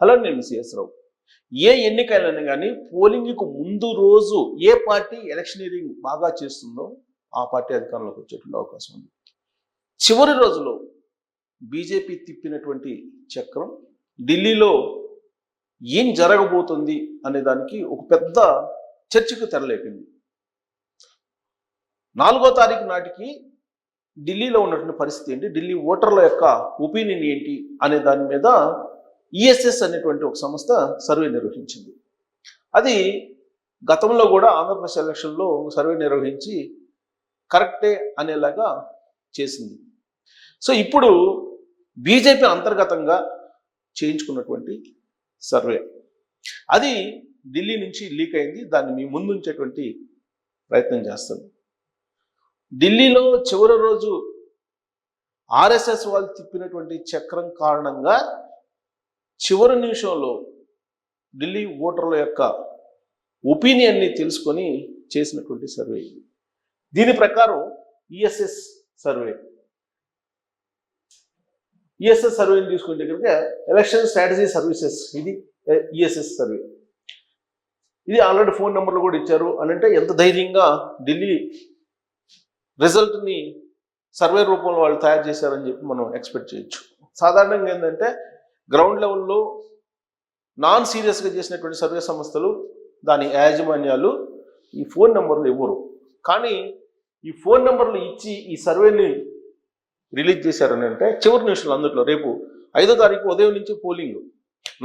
Hello, నేను CS రావు. ఏ ఎన్నికైనా కానీ పోలింగ్కు ముందు రోజు ఏ పార్టీ ఎలక్షనీరింగ్ బాగా చేస్తుందో ఆ పార్టీ అధికారంలోకి వచ్చేటువంటి అవకాశం ఉంది. చివరి రోజులో బీజేపీ తిప్పినటువంటి చక్రం ఢిల్లీలో ఏం జరగబోతుంది అనే దానికి ఒక పెద్ద చర్చకు తెరలేపింది. 4వ తారీఖు నాటికి ఢిల్లీలో ఉన్నటువంటి పరిస్థితి ఏంటి, ఢిల్లీ ఓటర్ల యొక్క ఒపీనియన్ ఏంటి అనే దాని మీద ఈఎస్ఎస్ అనేటువంటి ఒక సంస్థ సర్వే నిర్వహించింది. అది గతంలో కూడా ఆంధ్రప్రదేశ్ ఎలక్షన్లో సర్వే నిర్వహించి కరెక్టే అనేలాగా చేసింది. సో ఇప్పుడు బీజేపీ అంతర్గతంగా చేయించుకున్నటువంటి సర్వే అది ఢిల్లీ నుంచి లీక్ అయింది. దాన్ని మీ ముందు ఉంచేటువంటి ప్రయత్నం చేస్తాను. ఢిల్లీలో చివరి రోజు ఆర్ఎస్ఎస్ వాళ్ళు తిప్పినటువంటి చక్రం కారణంగా చివరి నిమిషంలో ఢిల్లీ ఓటర్ల యొక్క ఒపీనియన్ని తెలుసుకొని చేసినటువంటి సర్వే ఇది. దీని ప్రకారం ఈఎస్ఎస్ సర్వేని తీసుకుంటే కనుక ఎలక్షన్ స్ట్రాటజీ సర్వీసెస్, ఇది ఈఎస్ఎస్ సర్వే. ఇది ఆల్రెడీ ఫోన్ నెంబర్లు కూడా ఇచ్చారు అని అంటే ఎంత ధైర్యంగా ఢిల్లీ రిజల్ట్ని సర్వే రూపంలో వాళ్ళు తయారు చేశారని చెప్పి మనం ఎక్స్పెక్ట్ చేయొచ్చు. సాధారణంగా ఏంటంటే గ్రౌండ్ లెవెల్లో నాన్ సీరియస్గా చేసినటువంటి సర్వే సంస్థలు, దాని యాజమాన్యాలు ఈ ఫోన్ నెంబర్లు ఇవ్వరు. కానీ ఈ ఫోన్ నెంబర్లు ఇచ్చి ఈ సర్వేని రిలీజ్ చేశారని అంటే చివరి నిమిషంలో అందులో రేపు 5వ తారీఖు ఉదయం నుంచి పోలింగ్,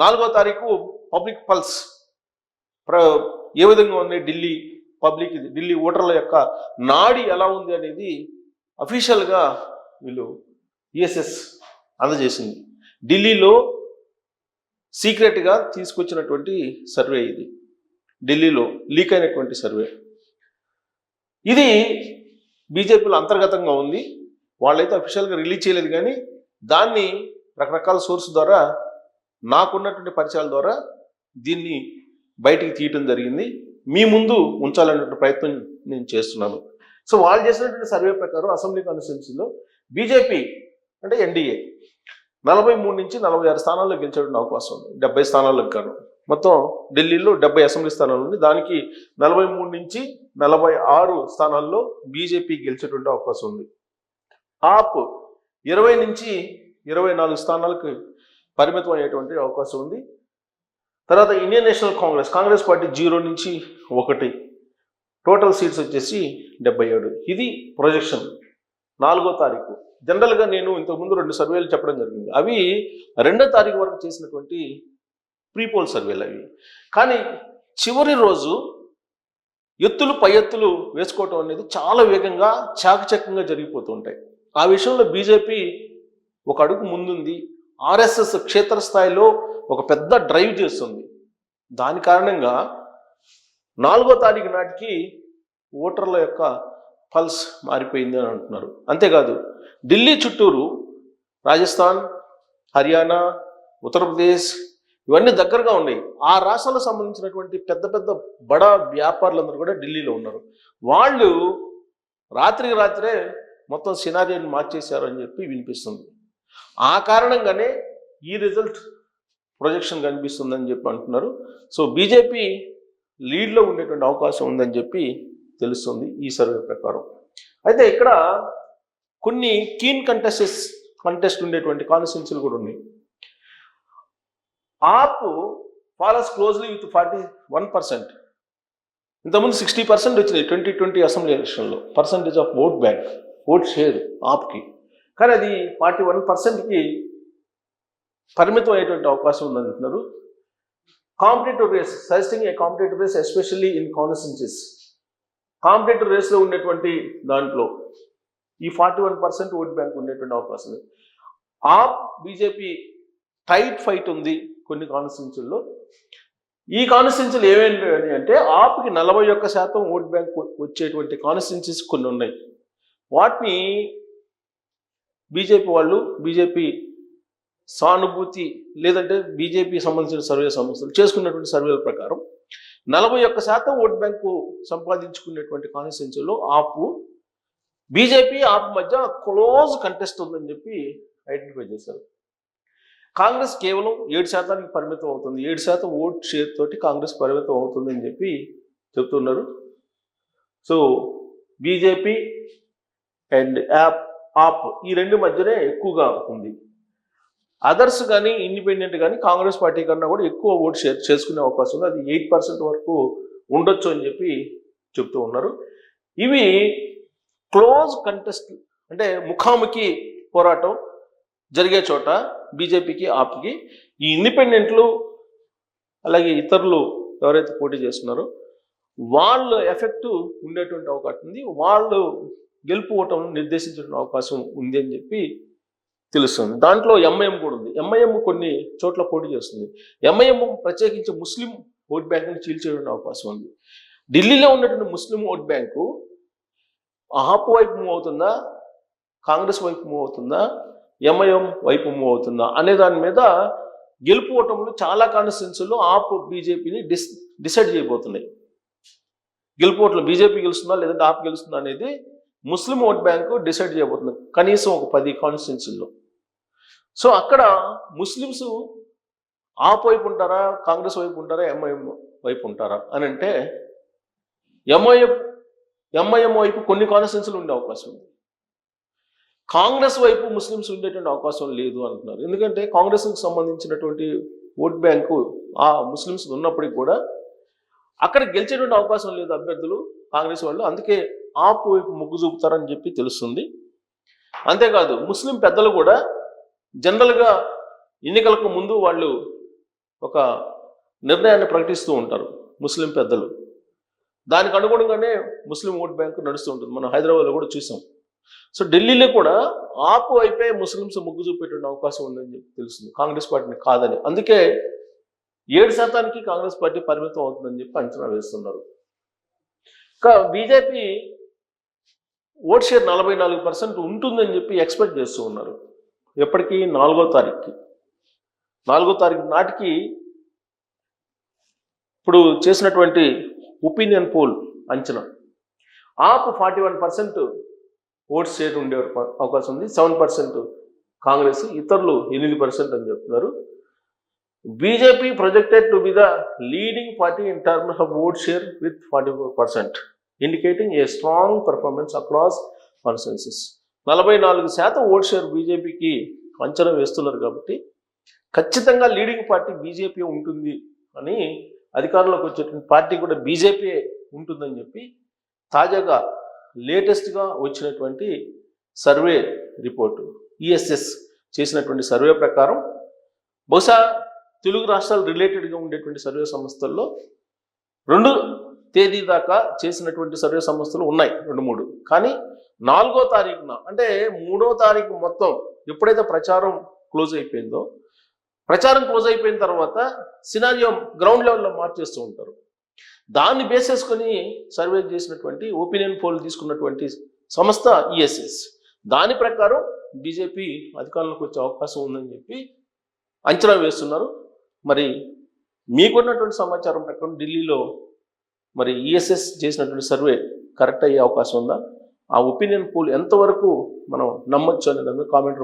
4వ తారీఖు పబ్లిక్ పల్స్ ఏ విధంగా ఉంది, ఢిల్లీ ఓటర్ల యొక్క నాడి ఎలా ఉంది అనేది అఫీషియల్గా వీళ్ళు ఈఎస్ఎస్ అందజేసింది. ఢిల్లీలో సీక్రెట్గా తీసుకొచ్చినటువంటి సర్వే ఇది, ఢిల్లీలో లీక్ అయినటువంటి సర్వే. ఇది బీజేపీలో అంతర్గతంగా ఉంది. వాళ్ళైతే అఫీషియల్గా రిలీజ్ చేయలేదు, కానీ దాన్ని రకరకాల సోర్స్ ద్వారా, నాకున్నటువంటి పరిచయాల ద్వారా దీన్ని బయటికి తీయటం జరిగింది. మీ ముందు ఉంచాలనేటువంటి ప్రయత్నం నేను చేస్తున్నాను. సో వాళ్ళు చేసినటువంటి సర్వే ప్రకారం అసెంబ్లీ కాన్స్టిట్యున్సీలో బీజేపీ అంటే ఎన్డీఏ 43 నుంచి 46 స్థానాల్లో గెలిచేటువంటి అవకాశం ఉంది. 70 స్థానాలకు కాను. మొత్తం ఢిల్లీలో 70 అసెంబ్లీ స్థానాలు ఉంది. దానికి 43 నుంచి 46 స్థానాల్లో బీజేపీ గెలిచేటువంటి అవకాశం ఉంది. ఆప్ 20 నుంచి 24 స్థానాలకు పరిమితం అయ్యేటువంటి అవకాశం ఉంది. తర్వాత ఇండియన్ నేషనల్ కాంగ్రెస్ పార్టీ 0 నుంచి 1, టోటల్ సీట్స్ వచ్చేసి 77. ఇది ప్రొజెక్షన్ 4వ తారీఖు. జనరల్గా నేను ఇంతకుముందు 2 సర్వేలు చెప్పడం జరిగింది. అవి 2వ తారీఖు వరకు చేసినటువంటి ప్రీపోల్ సర్వేలు అవి. కానీ చివరి రోజు ఎత్తులు పై ఎత్తులు వేసుకోవటం అనేది చాలా వేగంగా చాకచక్యంగా జరిగిపోతూ ఉంటాయి. ఆ విషయంలో బీజేపీ ఒక అడుగు ముందుంది. ఆర్ఎస్ఎస్ క్షేత్రస్థాయిలో ఒక పెద్ద డ్రైవ్ చేస్తుంది. దాని కారణంగా 4వ తారీఖు నాటికి ఓటర్ల యొక్క పల్స్ మారిపోయింది అని అంటున్నారు. అంతేకాదు ఢిల్లీ చుట్టూరు రాజస్థాన్, హర్యానా, ఉత్తరప్రదేశ్ ఇవన్నీ దగ్గరగా ఉన్నాయి. ఆ రాష్ట్రాలకు సంబంధించినటువంటి పెద్ద పెద్ద బడా వ్యాపారులందరూ కూడా ఢిల్లీలో ఉన్నారు. వాళ్ళు రాత్రికి రాత్రే మొత్తం సినారియోని మార్చేశారు అని చెప్పి వినిపిస్తుంది. ఆ కారణంగానే ఈ రిజల్ట్ ప్రొజెక్షన్ కనిపిస్తుందని చెప్పి అంటున్నారు. సో బీజేపీ లీడ్లో ఉండేటువంటి అవకాశం ఉందని చెప్పి తెలుస్తుంది ఈ సర్వే ప్రకారం. అయితే ఇక్కడ కొన్ని కీన్ కంటెస్ట్ ఉండేటువంటి కాన్స్టిట్యున్సీలు కూడా ఉన్నాయి. AAP follows closely with 41%. ఇంతకుముందు 60% వచ్చినాయి 2020 అసెంబ్లీ ఎలక్షన్లో పర్సంటేజ్ ఆఫ్ ఓట్ షేర్ ఆప్కి. కానీ అది 41%కి పరిమితం అయ్యేటువంటి అవకాశం ఉందని అంటున్నారు. Competitive race, suggesting a competitive race especially in constituencies. Competitive రేస్లో ఉండేటువంటి దాంట్లో ఈ 41% ఓట్ బ్యాంక్ ఉండేటువంటి అవకాశం ఉంది. ఆప్ బీజేపీ టైట్ ఫైట్ ఉంది కొన్ని కాన్స్టిట్యున్సీల్లో. ఈ కాన్స్టిట్యున్సీలు ఏమేంటి అంటే ఆప్కి 41% ఓట్ బ్యాంక్ వచ్చేటువంటి కాన్స్టిట్యున్సీస్ కొన్ని ఉన్నాయి. వాటిని బీజేపీ సానుభూతి లేదంటే బీజేపీ సంబంధించిన సర్వే సంస్థలు చేసుకున్నటువంటి సర్వేల ప్రకారం 41% ఓట్ బ్యాంకు సంపాదించుకునేటువంటి కాన్స్టిట్యున్సీలో బీజేపీ ఆప్ మధ్య క్లోజ్ కంటెస్ట్ ఉందని చెప్పి ఐడెంటిఫై చేశారు. కాంగ్రెస్ కేవలం 7% పరిమితం అవుతుంది, 7% ఓట్ షేర్ తోటి కాంగ్రెస్ పరిమితం అవుతుంది అని చెప్పి చెప్తున్నారు. సో బీజేపీ అండ్ ఆప్ ఈ రెండు మధ్యనే ఎక్కువగా ఉంది. అదర్స్ కానీ ఇండిపెండెంట్ కానీ కాంగ్రెస్ పార్టీ కన్నా కూడా ఎక్కువ ఓట్ షేర్ చేసుకునే అవకాశం ఉంది. అది 8% వరకు ఉండొచ్చు అని చెప్పి చెప్తూ ఉన్నారు. ఇవి క్లోజ్ కంటెస్ట్, అంటే ముఖాముఖి పోరాటం జరిగే చోట బీజేపీకి ఆప్కి ఈ ఇండిపెండెంట్లు అలాగే ఇతరులు ఎవరైతే పోటీ చేస్తున్నారో వాళ్ళు ఎఫెక్ట్ ఉండేటువంటి అవకాశం ఉంది, వాళ్ళు గెలుపు ఓటం నిర్దేశించిన అవకాశం ఉంది అని చెప్పి తెలుస్తుంది. దాంట్లో ఎంఐఎం కూడా ఉంది. ఎంఐఎం కొన్ని చోట్ల పోటీ చేస్తుంది. ఎంఐఎం ప్రత్యేకించి ముస్లిం ఓట్ బ్యాంకుని చీల్చేటువంటి అవకాశం ఉంది. ఢిల్లీలో ఉన్నటువంటి ముస్లిం ఓట్ బ్యాంకు ఆప్ వైపు మూవ్ అవుతుందా, కాంగ్రెస్ వైపు మూవ్ అవుతుందా, ఎంఐఎం వైపు మూవ్ అవుతుందా అనే దాని మీద గెలుపు ఓటములు చాలా కాన్స్టిట్యున్సీల్లో ఆప్ బీజేపీని డిసైడ్ చేయబోతున్నాయి. గెలుపు ఓట్లు బీజేపీ గెలుస్తుందా లేదంటే ఆప్ గెలుస్తుందా అనేది ముస్లిం ఓట్ బ్యాంకు డిసైడ్ చేయబోతుంది, కనీసం ఒక 10 కాన్స్టిట్యున్సీల్లో. సో అక్కడ ముస్లిమ్స్ ఆప్ వైపు ఉంటారా, కాంగ్రెస్ వైపు ఉంటారా, ఎంఐఎం వైపు ఉంటారా అని అంటే ఎంఐఎం వైపు కొన్ని కాన్స్టిట్యున్సీలు ఉండే అవకాశం ఉంది. కాంగ్రెస్ వైపు ముస్లిమ్స్ ఉండేటువంటి అవకాశం లేదు అంటున్నారు. ఎందుకంటే కాంగ్రెస్కి సంబంధించినటువంటి ఓట్ బ్యాంకు ఆ ముస్లిమ్స్ ఉన్నప్పటికీ కూడా అక్కడ గెలిచేటువంటి అవకాశం లేదు అభ్యర్థులు కాంగ్రెస్ వాళ్ళు. అందుకే ఆప్ వైపు మొగ్గు చూపుతారని చెప్పి తెలుస్తుంది. అంతేకాదు ముస్లిం పెద్దలు కూడా జనరల్గా ఎన్నికలకు ముందు వాళ్ళు ఒక నిర్ణయాన్ని ప్రకటిస్తూ ఉంటారు ముస్లిం పెద్దలు. దానికి అనుగుణంగానే ముస్లిం ఓట్ బ్యాంకు నడుస్తూ ఉంటుంది. మనం హైదరాబాద్లో కూడా చూసాం. సో ఢిల్లీలో కూడా ఆప్ వైపే ముస్లిమ్స్ మొగ్గు చూపేటువంటి అవకాశం ఉందని చెప్పి తెలుస్తుంది, కాంగ్రెస్ పార్టీని కాదని. అందుకే 7%కి కాంగ్రెస్ పార్టీ పరిమితం అవుతుందని చెప్పి అంచనా వేస్తున్నారు. ఇంకా బీజేపీ ఓట్ షేర్ 44% ఉంటుందని చెప్పి ఎక్స్పెక్ట్ చేస్తూ ఉన్నారు. ఎప్పటికీ 4వ తారీఖుకి 4వ తారీఖు నాటికి ఇప్పుడు చేసినటువంటి ఒపీనియన్ పోల్ అంచనా ఆప్ 41% ఓట్ షేర్ ఉండే అవకాశం ఉంది, 7% కాంగ్రెస్, ఇతరులు 8% అని చెప్తున్నారు. BJP projected to be the leading party in terms of vote share with 44%, indicating a strong performance across constituencies. 44% vote share బీజేపీకి అంచనా వేస్తున్నారు కాబట్టి ఖచ్చితంగా లీడింగ్ పార్టీ బీజేపీ ఉంటుంది అని, అధికారంలోకి వచ్చేటువంటి పార్టీ కూడా బీజేపీ ఉంటుందని చెప్పి తాజాగా లేటెస్ట్గా వచ్చినటువంటి సర్వే రిపోర్టు ఈఎస్ఎస్ చేసినటువంటి సర్వే ప్రకారం, బహుశా తెలుగు రాష్ట్రాలు రిలేటెడ్గా ఉండేటువంటి సర్వే సంస్థల్లో 2 తేదీ దాకా చేసినటువంటి సర్వే సంస్థలు ఉన్నాయి 2-3. కానీ 4వ తారీఖున అంటే 3వ తారీఖు మొత్తం ఎప్పుడైతే ప్రచారం క్లోజ్ అయిపోయిందో, ప్రచారం క్లోజ్ అయిపోయిన తర్వాత సినారియో గ్రౌండ్ లెవెల్లో మార్చేస్తూ ఉంటారు. దాన్ని బేస్ చేసుకొని సర్వే చేసినటువంటి ఒపీనియన్ పోల్ తీసుకున్నటువంటి సంస్థ ఈఎస్ఎస్. దాని ప్రకారం బీజేపీ అధికారంలోకి వచ్చే అవకాశం ఉందని చెప్పి అంచనా వేస్తున్నారు. మరి మీకున్నటువంటి సమాచారం ప్రకారం ఢిల్లీలో మరి ఈఎస్ఎస్ చేసినటువంటి సర్వే కరెక్ట్ అయ్యే అవకాశం ఉందా? ఆ ఒపీనియన్ పోల్ ఎంతవరకు మనం నమ్మొచ్చు అనేది కామెంట్